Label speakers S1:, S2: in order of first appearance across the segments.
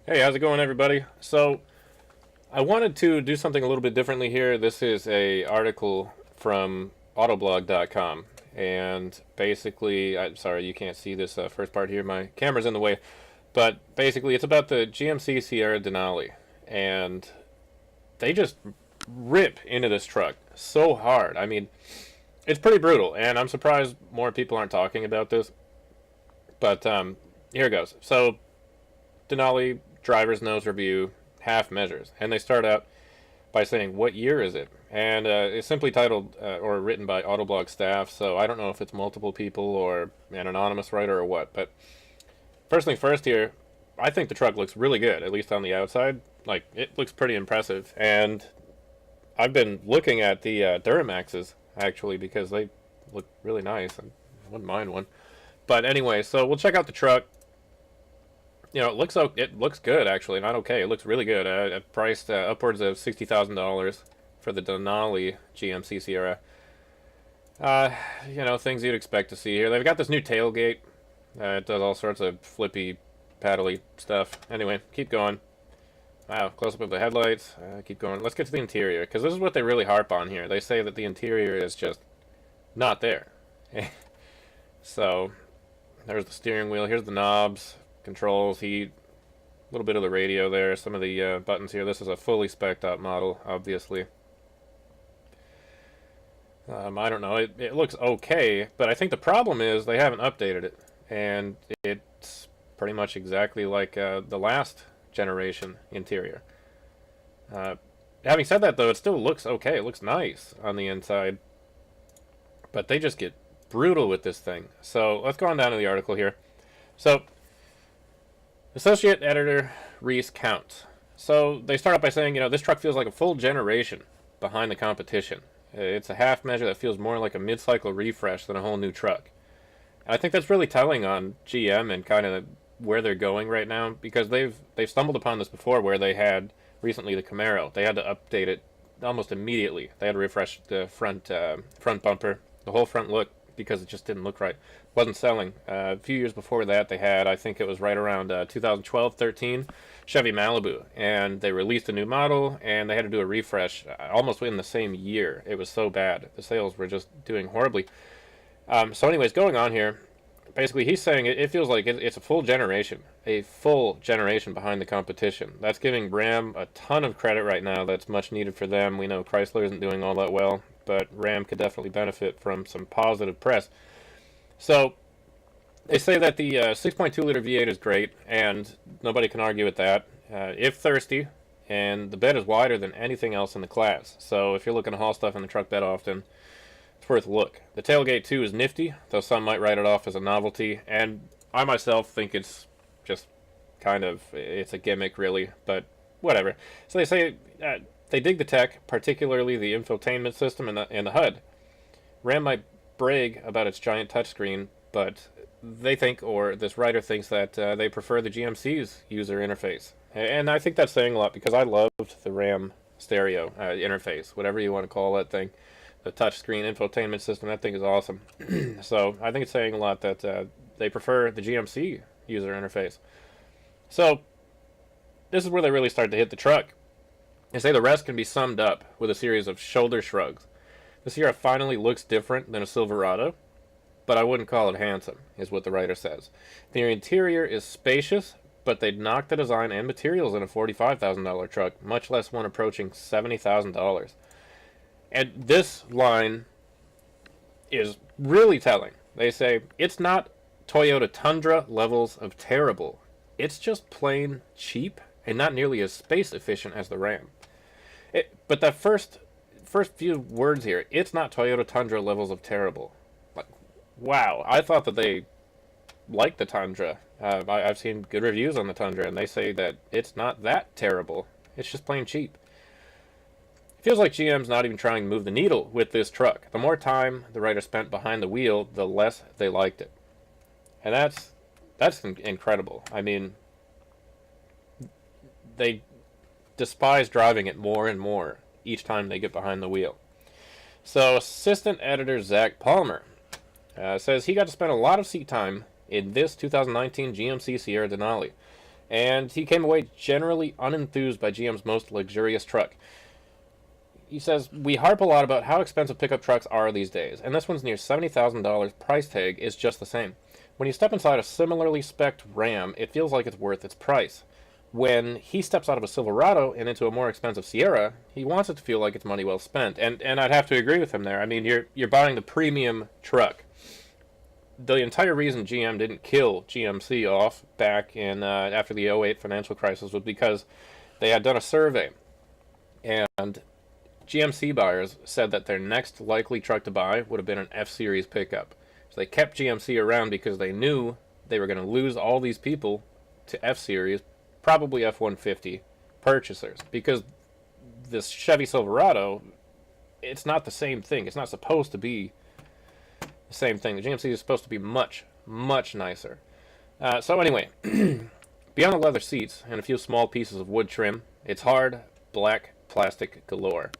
S1: Hey, how's it going, everybody? So, I wanted to do something a little bit differently here. This is a article from Autoblog.com, and basically, I'm sorry you can't see this first part here. My camera's in the way, but basically, it's about the GMC Sierra Denali, and they just rip into this truck so hard. I mean, it's pretty brutal, and I'm surprised more people aren't talking about this. But here it goes. So, Denali driver's nose review half measures, and they start out by saying, "What year is it?" And it's simply titled or written by Autoblog staff, so I don't know if it's multiple people or an anonymous writer or what. But first thing first here, I think the truck looks really good, at least on the outside. Like, it looks pretty impressive, and I've been looking at the Duramaxes actually because they look really nice, and I wouldn't mind one. But anyway, so we'll check out the truck. It looks good actually, not okay. It looks really good. Priced upwards of $60,000 for the Denali GMC Sierra. Uh, things you'd expect to see here. They've got this new tailgate. It does all sorts of flippy, paddly stuff. Anyway, keep going. Wow, close up of the headlights. Keep going. Let's get to the interior, because this is what they really harp on here. They say that the interior is just not there. So, there's the steering wheel. Here's the knobs, controls, heat, a little bit of the radio there, some of the buttons here. This is a fully spec'd out model, obviously. I don't know, it looks okay, but I think the problem is they haven't updated it, and it's pretty much exactly like the last generation interior. Uh, Having said that, though, it still looks okay. It looks nice on the inside, but they just get brutal with this thing. So let's go on down to the article here. So, Associate Editor Reese Counts. So they start out by saying, this truck feels like a full generation behind the competition. It's a half measure that feels more like a mid-cycle refresh than a whole new truck. And I think that's really telling on GM and kind of where they're going right now, because they've stumbled upon this before, where they had recently the Camaro. They had to update it almost immediately. They had to refresh the front bumper, the whole front look, because it just didn't look right. Wasn't selling. A few years before that, they had, I think it was right around 2012-13, Chevy Malibu, and they released a new model, and they had to do a refresh almost in the same year. It was so bad. The sales were just doing horribly. So anyways, going on here, basically he's saying it feels like it's a full generation behind the competition. That's giving Ram a ton of credit right now. That's much needed for them. We know Chrysler isn't doing all that well, but Ram could definitely benefit from some positive press. So they say that the 6.2 liter V8 is great, and nobody can argue with that. If thirsty, and the bed is wider than anything else in the class. So if you're looking to haul stuff in the truck bed often, it's worth a look. The tailgate too is nifty, though some might write it off as a novelty, and I myself think it's just it's a gimmick really, but whatever. So they say they dig the tech, particularly the infotainment system and the HUD. Ram might brag about its giant touchscreen, but they think, or this writer thinks, that they prefer the GMC's user interface. And I think that's saying a lot, because I loved the Ram stereo interface, whatever you want to call that thing. The touchscreen infotainment system, that thing is awesome. So I think it's saying a lot that they prefer the GMC user interface. So this is where they really start to hit the truck. They say the rest can be summed up with a series of shoulder shrugs. The Sierra finally looks different than a Silverado, but I wouldn't call it handsome, is what the writer says. The interior is spacious, but they'd knock the design and materials in a $45,000 truck, much less one approaching $70,000. And this line is really telling. They say, it's not Toyota Tundra levels of terrible. It's just plain cheap and not nearly as space efficient as the Ram. But that first few words here, it's not Toyota Tundra levels of terrible. Like, wow, I thought that they liked the Tundra. I've seen good reviews on the Tundra, and they say that it's not that terrible. It's just plain cheap. Feels like GM's not even trying to move the needle with this truck. The more time the writer spent behind the wheel, the less they liked it. And that's incredible. I mean, they despise driving it more and more each time they get behind the wheel. So assistant editor Zach Palmer says he got to spend a lot of seat time in this 2019 GMC Sierra Denali. And he came away generally unenthused by GM's most luxurious truck. He says, "We harp a lot about how expensive pickup trucks are these days, and this one's near $70,000 price tag is just the same. When you step inside a similarly spec'd Ram, it feels like it's worth its price. When he steps out of a Silverado and into a more expensive Sierra, he wants it to feel like it's money well spent." And I'd have to agree with him there. I mean, you're buying the premium truck. The entire reason GM didn't kill GMC off back in after the '08 financial crisis was because they had done a survey, and GMC buyers said that their next likely truck to buy would have been an F-Series pickup. So they kept GMC around because they knew they were going to lose all these people to F-Series, probably F-150 purchasers. Because this Chevy Silverado, it's not the same thing. It's not supposed to be the same thing. The GMC is supposed to be much, much nicer. So anyway, beyond the leather seats and a few small pieces of wood trim, it's hard, black plastic galore.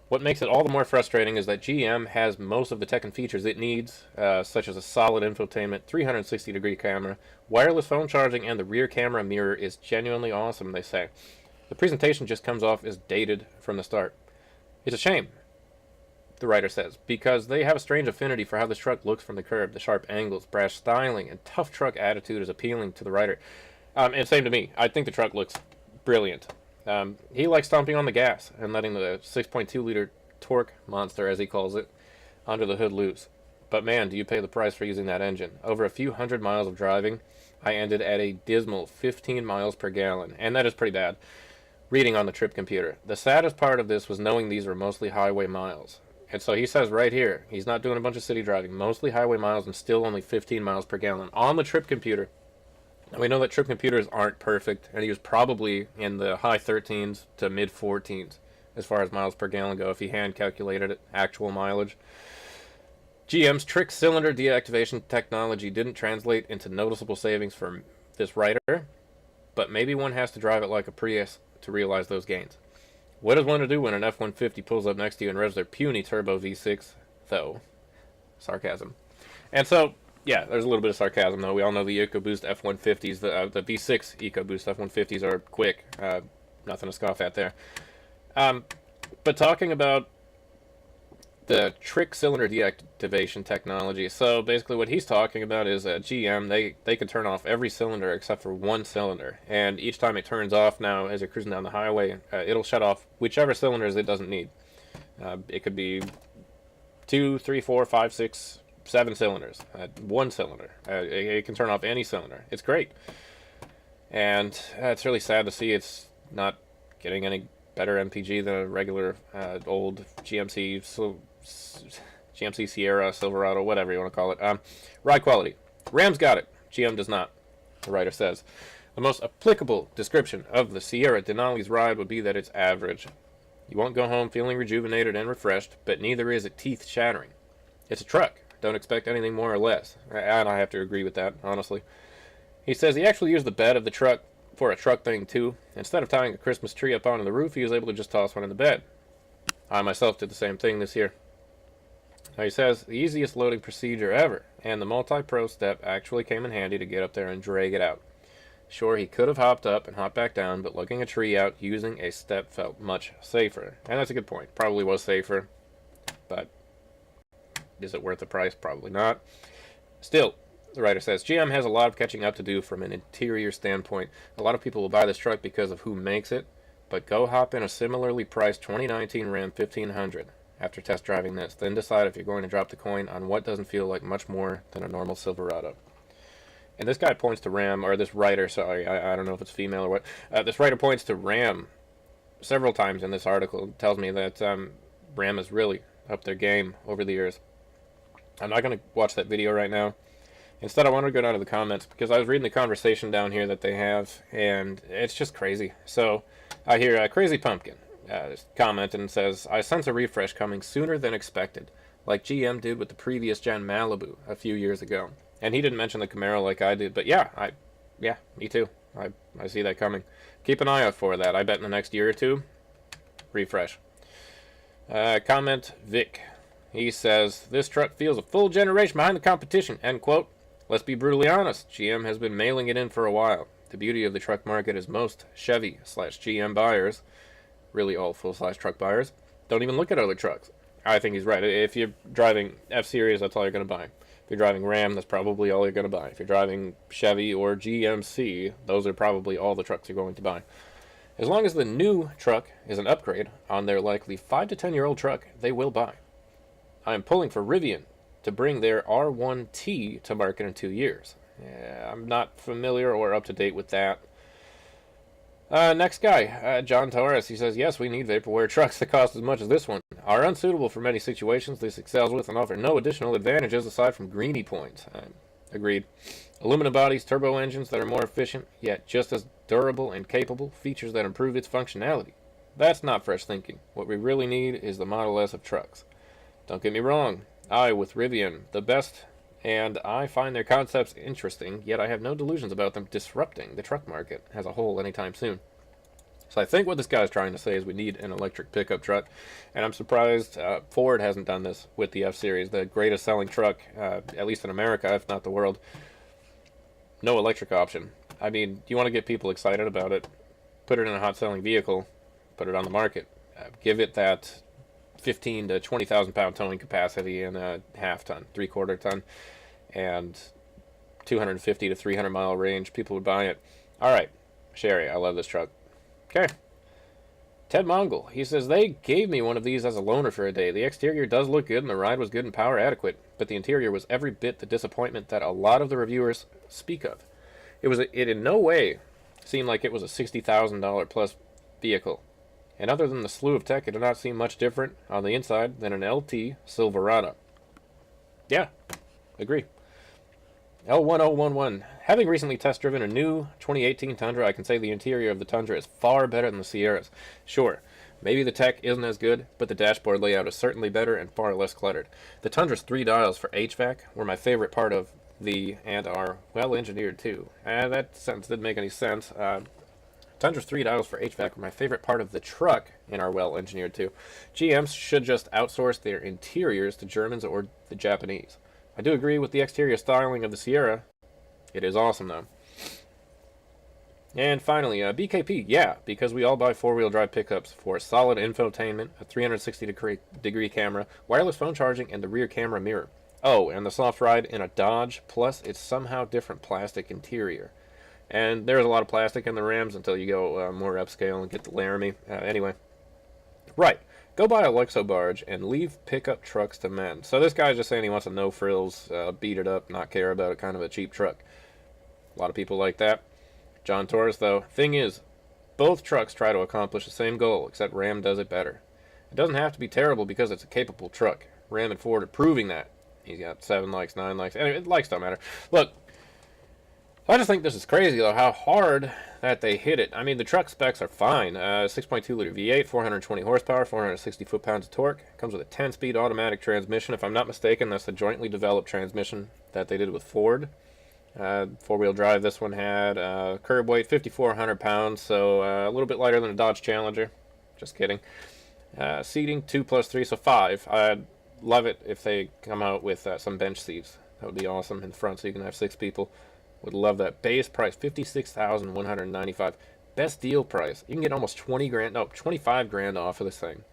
S1: What makes it all the more frustrating is that GM has most of the tech and features it needs, such as a solid infotainment, 360-degree camera, wireless phone charging, and the rear camera mirror is genuinely awesome, they say. The presentation just comes off as dated from the start. It's a shame, the writer says, because they have a strange affinity for how this truck looks from the curb. The sharp angles, brash styling, and tough truck attitude is appealing to the writer. And same to me. I think the truck looks brilliant. He likes stomping on the gas and letting the 6.2-liter torque monster, as he calls it, under the hood loose. But man, do you pay the price for using that engine. Over a few hundred miles of driving, I ended at a dismal 15 miles per gallon, and that is pretty bad. Reading on the trip computer. The saddest part of this was knowing these were mostly highway miles. And so he says right here, he's not doing a bunch of city driving, mostly highway miles and still only 15 miles per gallon on the trip computer. And we know that trip computers aren't perfect, and he was probably in the high 13s to mid 14s as far as miles per gallon go if he hand calculated it, actual mileage. GM's trick cylinder deactivation technology didn't translate into noticeable savings for this writer, but maybe one has to drive it like a Prius to realize those gains. What does one to do when an F-150 pulls up next to you and revs their puny turbo V6, though? Sarcasm. And so, yeah, there's a little bit of sarcasm, though. We all know the EcoBoost F-150s, the V6 EcoBoost F-150s are quick. Nothing to scoff at there. But talking about the trick cylinder deactivation technology, so basically what he's talking about is GM, they can turn off every cylinder except for one cylinder. And each time it turns off now, as you're cruising down the highway, it'll shut off whichever cylinders it doesn't need. It could be 2, 3, 4, 5, 6... 7 cylinders, one cylinder. It can turn off any cylinder. It's great. And it's really sad to see it's not getting any better MPG than a regular old GMC Sierra, Silverado, whatever you want to call it. Ride quality. Ram's got it. GM does not, the writer says. The most applicable description of the Sierra Denali's ride would be that it's average. You won't go home feeling rejuvenated and refreshed, but neither is it teeth-shattering. It's a truck. Don't expect anything more or less. And I have to agree with that, honestly. He says he actually used the bed of the truck for a truck thing, too. Instead of tying a Christmas tree up onto the roof, he was able to just toss one in the bed. I myself did the same thing this year. Now he says, the easiest loading procedure ever, and the multi-pro step actually came in handy to get up there and drag it out. Sure, he could have hopped up and hopped back down, but lugging a tree out using a step felt much safer. And that's a good point. Probably was safer, but is it worth the price? Probably not. Still, the writer says, GM has a lot of catching up to do from an interior standpoint. A lot of people will buy this truck because of who makes it, but go hop in a similarly priced 2019 Ram 1500 after test driving this. Then decide if you're going to drop the coin on what doesn't feel like much more than a normal Silverado. And this guy points to Ram, or this writer, sorry, I don't know if it's female or what. This writer points to Ram several times in this article. It tells me that Ram has really upped their game over the years. I'm not going to watch that video right now. Instead, I want to go down to the comments because I was reading the conversation down here that they have, and it's just crazy. So I hear Crazy Pumpkin comment and says, I sense a refresh coming sooner than expected, like GM did with the previous gen Malibu a few years ago. And he didn't mention the Camaro like I did, but yeah, me too. I see that coming. Keep an eye out for that. I bet in the next year or two, refresh. Comment Vic. He says, this truck feels a full generation behind the competition, end quote. Let's be brutally honest, GM has been mailing it in for a while. The beauty of the truck market is most Chevy/GM buyers, really all full-size truck buyers, don't even look at other trucks. I think he's right. If you're driving F-Series, that's all you're going to buy. If you're driving Ram, that's probably all you're going to buy. If you're driving Chevy or GMC, those are probably all the trucks you're going to buy. As long as the new truck is an upgrade on their likely 5 to 10-year-old truck, they will buy. I am pulling for Rivian to bring their R1T to market in 2 years. Yeah, I'm not familiar or up to date with that. Next guy, John Torres, he says, yes, we need vaporware trucks that cost as much as this one. Are unsuitable for many situations this excels with and offer no additional advantages aside from greenie points. Agreed. Aluminum bodies, turbo engines that are more efficient, yet just as durable and capable, features that improve its functionality. That's not fresh thinking. What we really need is the Model S of trucks. Don't get me wrong, I, with Rivian, the best, and I find their concepts interesting, yet I have no delusions about them disrupting the truck market as a whole anytime soon. So I think what this guy's trying to say is we need an electric pickup truck, and I'm surprised Ford hasn't done this with the F-Series, the greatest selling truck, at least in America, if not the world. No electric option. I mean, you want to get people excited about it, put it in a hot-selling vehicle, put it on the market, give it that 15 to 20,000 pound towing capacity in a half-ton, three-quarter ton, and 250 to 300 mile range. People would buy it. All right, Sherry, I love this truck. Okay. Ted Mongol, he says, they gave me one of these as a loaner for a day. The exterior does look good and the ride was good and power adequate, but the interior was every bit the disappointment that a lot of the reviewers speak of. It in no way seemed like it was a $60,000 plus vehicle. And other than the slew of tech, it did not seem much different on the inside than an LT Silverado. Yeah, agree. L1011. Having recently test-driven a new 2018 Tundra, I can say the interior of the Tundra is far better than the Sierras. Sure, maybe the tech isn't as good, but the dashboard layout is certainly better and far less cluttered. The Tundra's 3 dials for HVAC were my favorite part of and are well-engineered too. That sentence didn't make any sense. Tundra's 3 dials for HVAC were my favorite part of the truck and are well-engineered too. GMs should just outsource their interiors to Germans or the Japanese. I do agree with the exterior styling of the Sierra. It is awesome, though. And finally, BKP. Yeah, because we all buy four-wheel drive pickups for solid infotainment, a 360-degree camera, wireless phone charging, and the rear camera mirror. Oh, and the soft ride in a Dodge, plus its somehow different plastic interior. And there's a lot of plastic in the Rams until you go more upscale and get the Laramie. Anyway. Right. Go buy a Luxo barge and leave pickup trucks to men. So this guy's just saying he wants a no-frills, beat it up, not care about it, kind of a cheap truck. A lot of people like that. John Torres, though. Thing is, both trucks try to accomplish the same goal, except Ram does it better. It doesn't have to be terrible because it's a capable truck. Ram and Ford are proving that. He's got 7 likes, 9 likes. Anyway, likes don't matter. Look, I just think this is crazy, though, how hard that they hit it. I mean, the truck specs are fine. 6.2-liter V8, 420 horsepower, 460 foot-pounds of torque. Comes with a 10-speed automatic transmission. If I'm not mistaken, that's the jointly developed transmission that they did with Ford. Four-wheel drive, this one had curb weight, 5,400 pounds, so a little bit lighter than a Dodge Challenger. Just kidding. Seating, 2 plus 3, so 5. I'd love it if they come out with some bench seats. That would be awesome in the front, so you can have 6 people. Would love that. Base price, $56,195. Best deal price. You can get almost 25 grand off of this thing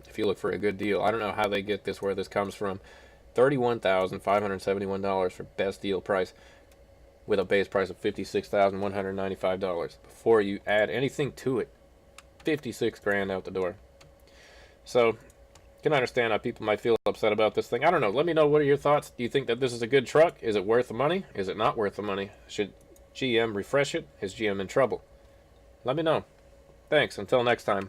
S1: if you look for a good deal. I don't know how they get this, where this comes from. $31,571 for best deal price with a base price of $56,195. Before you add anything to it, 56 grand out the door. So, can understand how people might feel upset about this thing. I don't know. Let me know, what are your thoughts? Do you think that this is a good truck? Is it worth the money? Is it not worth the money? Should GM refresh it? Is GM in trouble? Let me know. Thanks. Until next time.